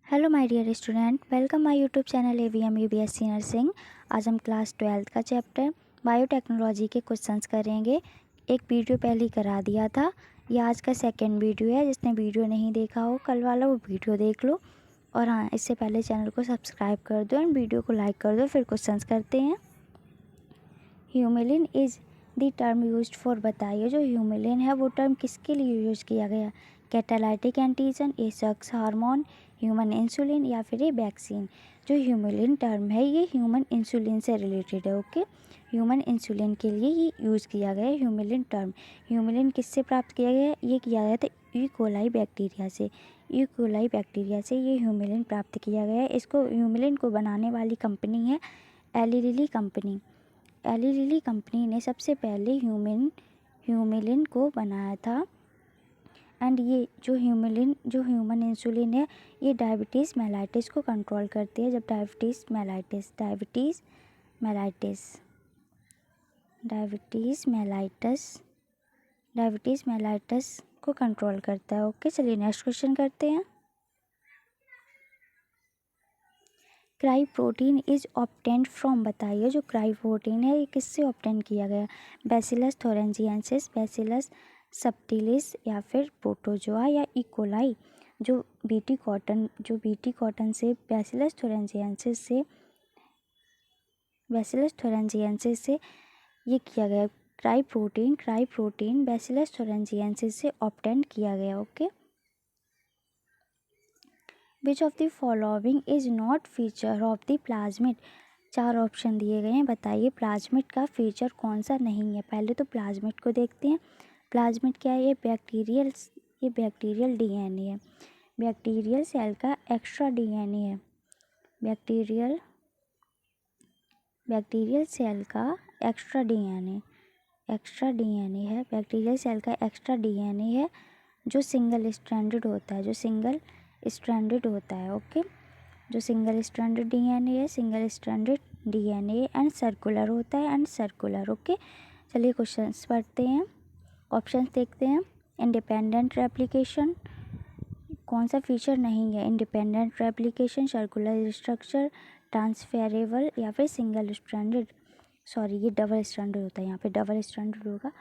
Hello my dear student, welcome my YouTube channel AVM UBSC nursing. आज हम class 12 का chapter biotechnology के questions करेंगे। एक वीडियो पहले ही करा दिया था, ये आज का सेकंड वीडियो है। जिसने वीडियो नहीं देखा हो कल वाला, वो वीडियो देख लो। और हाँ, इससे पहले चैनल को सब्सक्राइब कर दो एंड वीडियो को लाइक कर दो। फिर क्वेश्चंस करते हैं। Humulin is the term used for, बताइए जो ह्यूमिलिन है वो टर्म किसके लिए यूज किया गया? कैटालाइटिक एंटीजन, ए सेक्स हार्मोन, ह्यूमन इंसुलिन या फिर ये वैक्सीन। जो ह्यूमिलिन टर्म है ये ह्यूमन इंसुलिन से रिलेटेड है। ओके, ह्यूमन इंसुलिन के लिए ये यूज़ किया गया है ह्यूमिलिन टर्म। ह्यूमिलिन किससे प्राप्त किया गया? ये किया गया था ई कोलाई बैक्टीरिया से। ई कोलाई बैक्टीरिया से ये ह्यूमिलिन प्राप्त किया गया है। इसको ह्यूमिलिन को बनाने वाली कंपनी है Eli Lilly company. Eli Lilly company ने सबसे पहले ह्यूमिलिन को बनाया था। एंड ये जो ह्यूमन इंसुलिन है ये डायबिटीज़ मेलाइटिस को कंट्रोल करती है। जब डायबिटीज़ मेलाइटस को कंट्रोल करता है। ओके, चलिए नेक्स्ट क्वेश्चन करते हैं। Cry protein is obtained from, बताइए जो क्राई प्रोटीन है ये किससे ऑब्टेन किया गया? बैसिलस थोरेंजिएंसिस, बैसिलस सबटिलिस या फिर प्रोटोजोआ या इकोलाई। जो बीटी कॉटन से बैसिलस थोरेंजिएंसिस से ये किया गया। क्राई प्रोटीन बैसिलस थोरेंजिएंसिस से ऑब्टेन किया गया। Okay, which of the following is not feature of the plasmid. 4 option दिए गए हैं, बताइए प्लाज्मिड का फीचर कौन सा नहीं है। पहले तो प्लाज्मिड को देखते हैं। प्लाज्मिड क्या है? ये बैक्टीरियल डीएनए है। बैक्टीरियल सेल का एक्स्ट्रा डीएनए है। बैक्टीरियल सेल का एक्स्ट्रा डीएनए है। बैक्टीरियल सेल का एक्स्ट्रा डीएनए है जो सिंगल स्ट्रैंडेड होता है। ओके, जो single stranded DNA and circular होता है ओके, चलिए क्वेश्चंस पढ़ते हैं। ऑप्शंस देखते हैं। इंडिपेंडेंट रेप्लिकेशन, कौन सा फीचर नहीं है? Independent replication, circular structure, transferable या फिर सिंगल स्ट्रैंडेड। सॉरी, ये डबल स्ट्रैंडेड होता है, यहाँ पे डबल स्ट्रैंडेड होगा।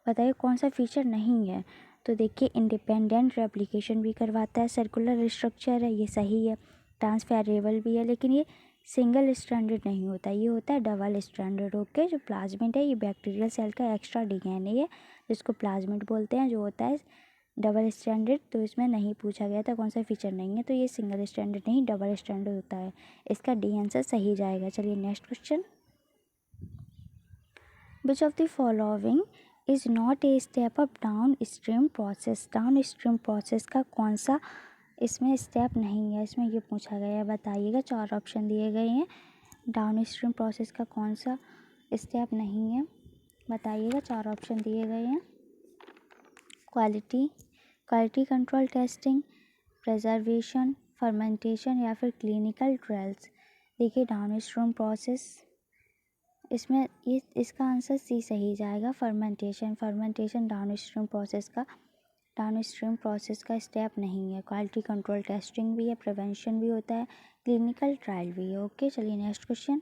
बताइए कौन सा फीचर नहीं है? तो देखिए, इंडिपेंडेंट रेप्लिकेशन भी करवाता है, सर्कुलर स्ट्रक्चर है, ये सही है, ट्रांसफेरेबल भी है, लेकिन ये सिंगल स्ट्रैंडेड नहीं होता, ये होता है डबल स्ट्रैंडेड। ओके, जो प्लाज्मिड है ये बैक्टीरियल सेल का एक्स्ट्रा डीएनए है जिसको प्लाज्मिड बोलते हैं, जो होता है डबल स्ट्रैंडेड। तो इसमें नहीं पूछा गया था कौन सा फीचर नहीं है, तो ये सिंगल स्ट्रैंडेड नहीं डबल स्ट्रैंडेड होता है। इसका डी आंसर सही जाएगा। चलिए next question. Which of the following is not a step up down stream process. Down stream process का कौन सा इसमें स्टेप नहीं है? इसमें ये पूछा गया है, बताइएगा। 4 ऑप्शन दिए गए हैं, डाउन स्ट्रीम प्रोसेस का कौन सा स्टेप नहीं है, बताइएगा। 4 ऑप्शन दिए गए हैं। Quality control testing, preservation, fermentation या फिर क्लिनिकल ट्रायल्स। देखिए, डाउन स्ट्रीम प्रोसेस इसमें इसका आंसर सी सही जाएगा। फर्मेंटेशन डाउन स्ट्रीम प्रोसेस का स्टेप नहीं है। क्वालिटी कंट्रोल टेस्टिंग भी है, प्रिवेंशन भी होता है, क्लिनिकल ट्रायल भी है। ओके, चलिए next question.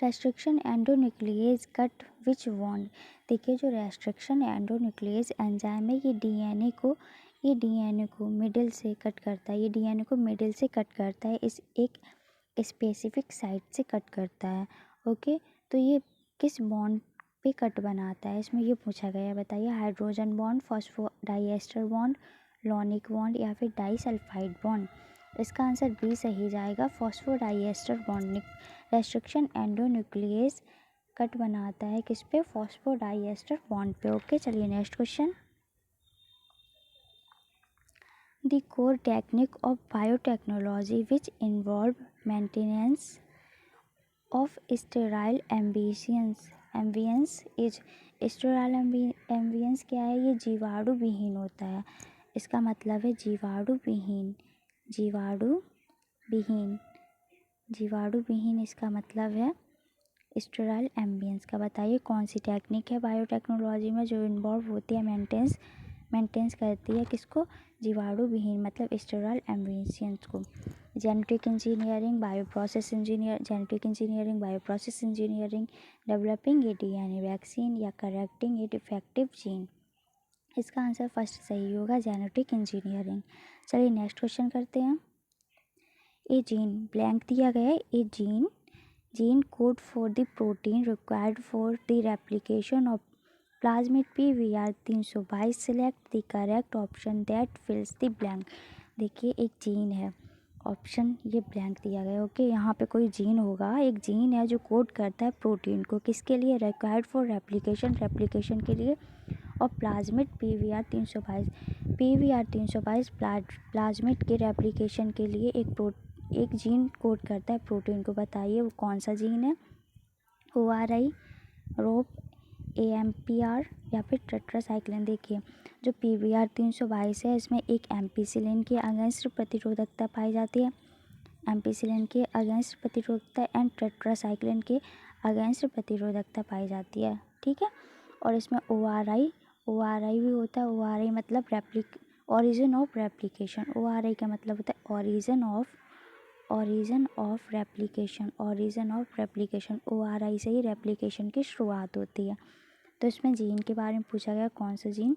Restriction endonuclease cut which bond. देखिए, जो रेस्ट्रिक्शन एंडोन्यूक्लियस एंजाइम है ये डीएनए को मिडिल से कट करता है। इस एक स्पेसिफिक साइट से कट करता है। ओके, तो ये किस बॉन्ड पे कट बनाता है? इसमें ये पूछा गया है, बताइए। Hydrogen bond, phosphodiester bond, ionic bond या फिर डाइसल्फाइड बॉन्ड। इसका आंसर बी सही जाएगा, phosphodiester bond. Restriction endonuclease cut बनाता है किस पे? फॉस्फोडाइएस्टर बॉन्ड पे। ओके, चलिए next question. The core technique of biotechnology which involve maintenance of sterile ambience is. Sterile ambience क्या है? ये जीवाणु विहीन होता है। इसका मतलब है जीवाणु विहीन इसका मतलब है स्टेराइल एम्बियंस का। बताइए कौन सी टेक्निक है बायोटेक्नोलॉजी में जो इन्वॉल्व होती है, मेंटेन्स करती है किसको? जीवाणु विहीन मतलब स्टेरल एम्ब्रियंस को। Genetic engineering, bioprocess engineering, developing a DNA vaccine या करेक्टिंग ए डिफेक्टिव जीन। इसका आंसर फर्स्ट सही होगा, जेनेटिक इंजीनियरिंग। चलिए नेक्स्ट क्वेश्चन करते हैं। ए जीन ब्लैंक दिया गया है। A gene code for the protein required for the replication of plasmid PVR 322। Select the correct option that fills the blank. देखिए एक जीन है, ऑप्शन ये ब्लैंक दिया गया है। ओके, यहाँ पे कोई जीन होगा, एक जीन है जो कोड करता है प्रोटीन को, किसके लिए? रिक्वायर्ड फॉर रेप्लिकेशन के लिए, और प्लाज्मिड PVR 322 प्लाज्मिड के रेप्लिकेशन के लिए एक जीन कोड करता है प्रोटीन को। बताइए वो कौन सा जीन है? ORI, रोप, AMPR या फिर टेट्रासाइक्लिन। देखिए जो PVR 322 है इसमें एक एम्पिसिलिन के अगेंस्ट प्रतिरोधकता पाई जाती है, एम्पिसिलिन के अगेंस्ट प्रतिरोधकता एंड टेट्रासाइक्लिन के अगेंस्ट प्रतिरोधकता पाई जाती है। ठीक है, और इसमें ORI भी होता है। ORI मतलब ओरिजिन ऑफ रेप्लिकेशन। ORI का मतलब होता है ओरिजिन ऑफ रेप्लिकेशन। ORI से ही रेप्लिकेशन की शुरुआत होती है। तो इसमें जीन के बारे में पूछा गया, कौन सा जीन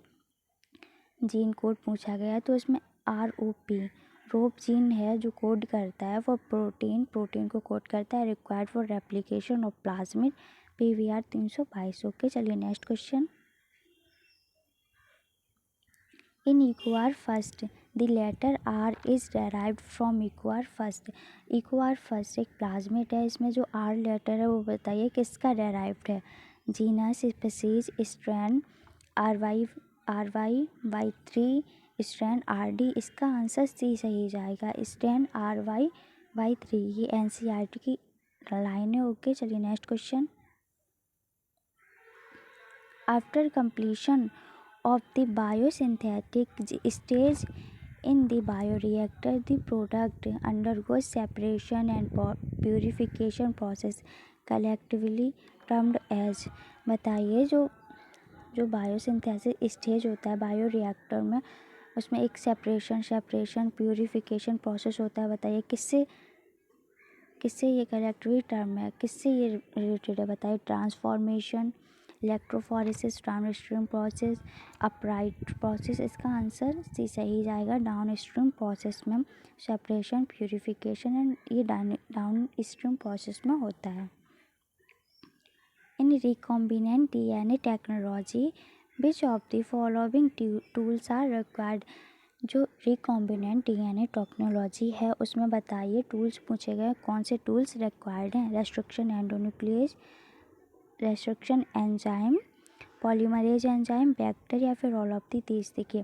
कोड पूछा गया है, तो इसमें ROP रोप जीन है जो कोड करता है वो प्रोटीन को कोड करता है, required for replication of plasmid PVR 322। Okay, चलिए next question. In EcoR first the letter R is derived from EcoR first. एक प्लाज्मिड है, इसमें जो R लेटर है वो बताइए किसका डेराइव्ड है? Genus, species, strand, RY/3, strand RD। इसका आंसर C सही जाएगा, स्ट्रैंड RY/3। ये NCERT की लाइन है। ओके, चलिए next question. After completion of the biosynthetic stage in the bioreactor, the product undergoes separation and purification process collectively termed as। बताइए जो biosynthesis stage होता है बायोरिएक्टर में, उसमें एक सेपरेशन प्यूरिफिकेशन प्रोसेस होता है। बताइए किससे ये कलेक्टिवली टर्म है, किससे ये रिलेटेड है? बताइए transformation, electrophoresis, downstream process, upright process. इसका आंसर सी सही जाएगा, डाउनस्ट्रीम प्रोसेस में सेपरेशन प्यूरिफिकेशन एंड ये डाउनस्ट्रीम प्रोसेस में होता है। In recombinant DNA technology which of the following tools are required. जो रिकॉम्बिनेंट DNA टेक्नोलॉजी है उसमें बताइए टूल्स पूछे गए, कौन से टूल्स रिक्वायर्ड हैं? Restriction endonuclease, restriction enzyme, polymerase enzyme, vector या फिर ऑल ऑफ दी दीज। देखिए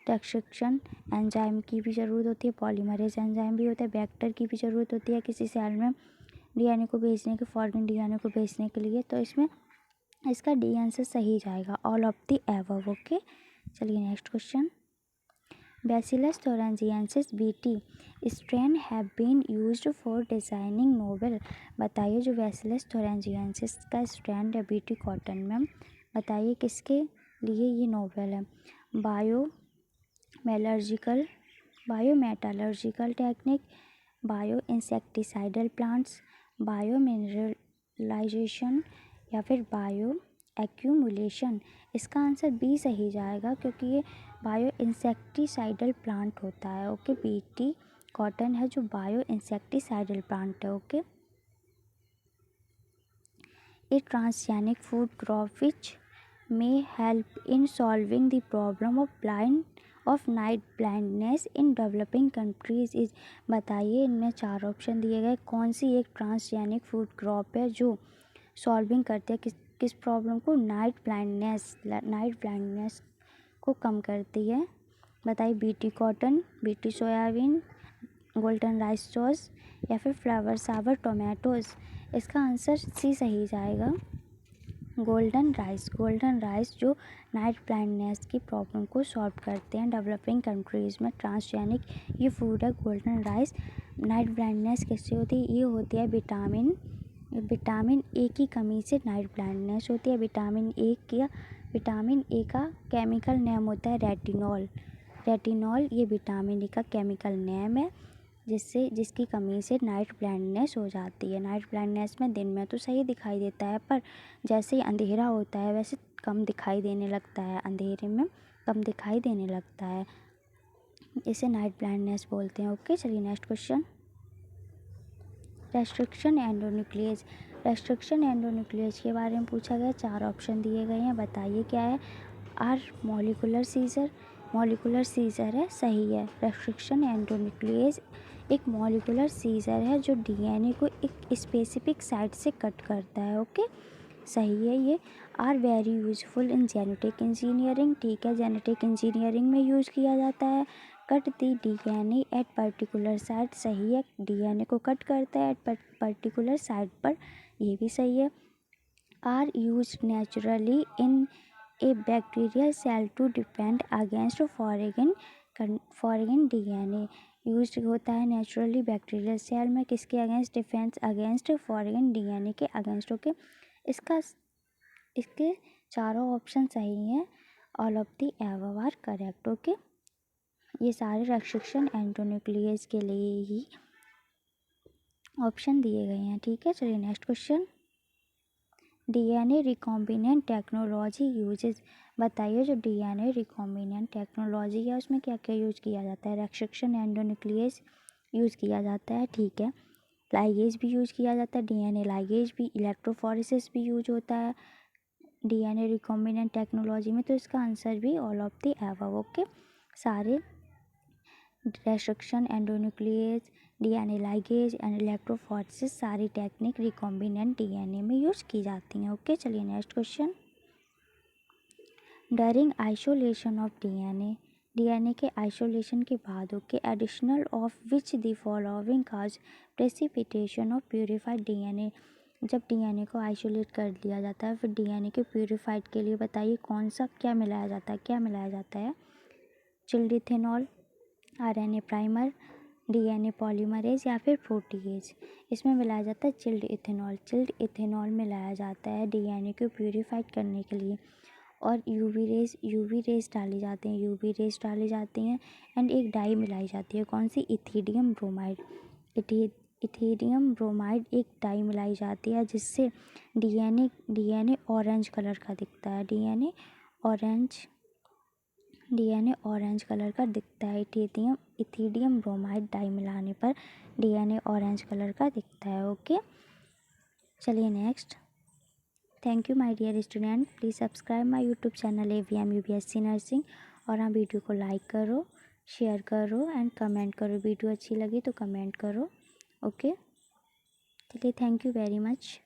रेस्ट्रिक्शन एंजाइम की भी ज़रूरत होती है, पॉलीमरेज एंजाइम भी होता है, वेक्टर की भी ज़रूरत होती है किसी सेल में DNA को भेजने के, फॉरेन DNA को भेजने के लिए। तो इसमें इसका डी आंसर सही जाएगा, all of the above. Okay, चलिए next question. Bacillus thuringiensis BT strain have been used for designing novel। बताइए जो Bacillus thuringiensis का स्ट्रैंड है BT कॉटन में, बताइए किसके लिए ये नोवेल है? Biometallurgical technique, bio insecticidal plants, bio mineralisation या फिर बायो एक्यूमुलेशन। इसका आंसर बी सही जाएगा क्योंकि ये बायो इंसेक्टिसाइडल प्लांट होता है। ओके, BT कॉटन है जो बायो इंसेक्टिसाइडल प्लांट है। Okay, A transgenic food crop which may help in solving the problem of night blindness in developing countries is। बताइए इनमें चार ऑप्शन दिए गए, कौन सी एक ट्रांसजेनिक फूड क्रॉप है जो सॉल्विंग करती है किस प्रॉब्लम को? नाइट ब्लाइंडनेस को कम करती है। बताइए BT cotton, BT soybean, golden rice sauce या फिर फ्लावर सावर टोमेटोज़। इसका आंसर सी सही जाएगा, गोल्डन राइस जो नाइट ब्लाइंडनेस की प्रॉब्लम को सॉल्व करते हैं डेवलपिंग कंट्रीज़ में। ट्रांसजेनिक ये फूड है गोल्डन राइस। नाइट ब्लाइंडनेस किससे होती है? ये होती है विटामिन ए की कमी से नाइट ब्लाइंडनेस होती है। विटामिन ए का केमिकल नेम होता है रेटिनॉल। रेटिनॉल ये विटामिन डी का केमिकल नेम है, जिसकी कमी से नाइट ब्लाइंडनेस हो जाती है। नाइट ब्लाइंडनेस में दिन में तो सही दिखाई देता है, पर जैसे ही अंधेरा होता है वैसे कम दिखाई देने लगता है, अंधेरे में कम दिखाई देने लगता है, इसे नाइट ब्लाइंडनेस बोलते हैं। ओके, चलिए next question. Restriction endonuclease. Restriction endonuclease के बारे में पूछा गया, 4 ऑप्शन दिए गए हैं, बताइए क्या है। Are molecular scissor, molecular scissor है, सही है। रेस्ट्रिक्शन एंडोन्यूक्लियस एक मॉलिकुलर सीजर है जो डीएनए को एक स्पेसिफिक साइट से कट करता है। ओके, सही है ये। Are very useful in genetic engineering, ठीक है, जेनेटिक इंजीनियरिंग में यूज़ किया जाता है। Cut the DNA at particular site, सही है, डीएनए को कट करता है एट पर्टिकुलर साइट पर, ये भी सही है। Are used naturally in a bacterial cell to defend against foreign DNA, use होता है नेचुरली बैक्टीरियल सेल में किसके against, defence against foreign DNA के अगेंस्ट। ओके, इसके चारों ऑप्शन सही हैं, all of the above are correct. Okay, ये सारे रेस्ट्रिक्शन एंडोन्यूक्लियस के लिए ही ऑप्शन दिए गए हैं, ठीक है। चलिए next question. DNA recombinant technology uses, बताइए जो डीएनए रिकॉम्बिनेंट टेक्नोलॉजी है उसमें क्या क्या यूज़ किया जाता है। रेस्ट्रिक्शन एंडोन्यूक्लियस यूज़ किया जाता है, ठीक है। लाइगेज भी यूज़ किया जाता है, डीएनए लाइगेज भी, इलेक्ट्रोफोरेसिस भी यूज होता है डीएनए रिकॉम्बिनेंट टेक्नोलॉजी में, तो इसका आंसर भी all of the above. Okay, सारे restriction endonuclease, DNA ligase and electrophoresis सारी टेक्निक रिकॉम्बिनेंट डीएनए में यूज़ की जाती हैं। ओके, चलिए next question. During isolation of DNA, DNA के आइसोलेशन के बाद okay additional of which the following cause precipitation of purified DNA, जब डीएनए को आइसोलेट कर दिया जाता है फिर डीएनए के प्यूरिफाइड के लिए बताइए कौन सा क्या मिलाया जाता है, क्या मिलाया जाता है। Chilled ethanol, RNA primer, DNA polymerase या फिर प्रोटीएज, इसमें मिलाया जाता है चिल्ड इथेनॉल। चिल्ड इथेनॉल मिलाया जाता है डीएनए को प्यूरिफाइड करने के लिए, और यूवी रेज डाली जाती हैं, यूवी रेज डाली जाती हैं एंड एक डाई मिलाई जाती है, कौन सी, इथिडियम ब्रोमाइड। इथिडियम ब्रोमाइड एक डाई मिलाई जाती है जिससे डीएनए ऑरेंज कलर का दिखता है, डीएनए ऑरेंज कलर का दिखता है। इथिडियम ब्रोमाइड डाई मिलाने पर डीएनए ऑरेंज कलर का दिखता है। ओके, चलिए next. Thank you my dear student, please subscribe my YouTube channel AVM UPSC nursing, और हाँ वीडियो को लाइक करो, शेयर करो एंड कमेंट करो, वीडियो अच्छी लगी तो कमेंट करो। ओके, चलिए थैंक यू वेरी मच।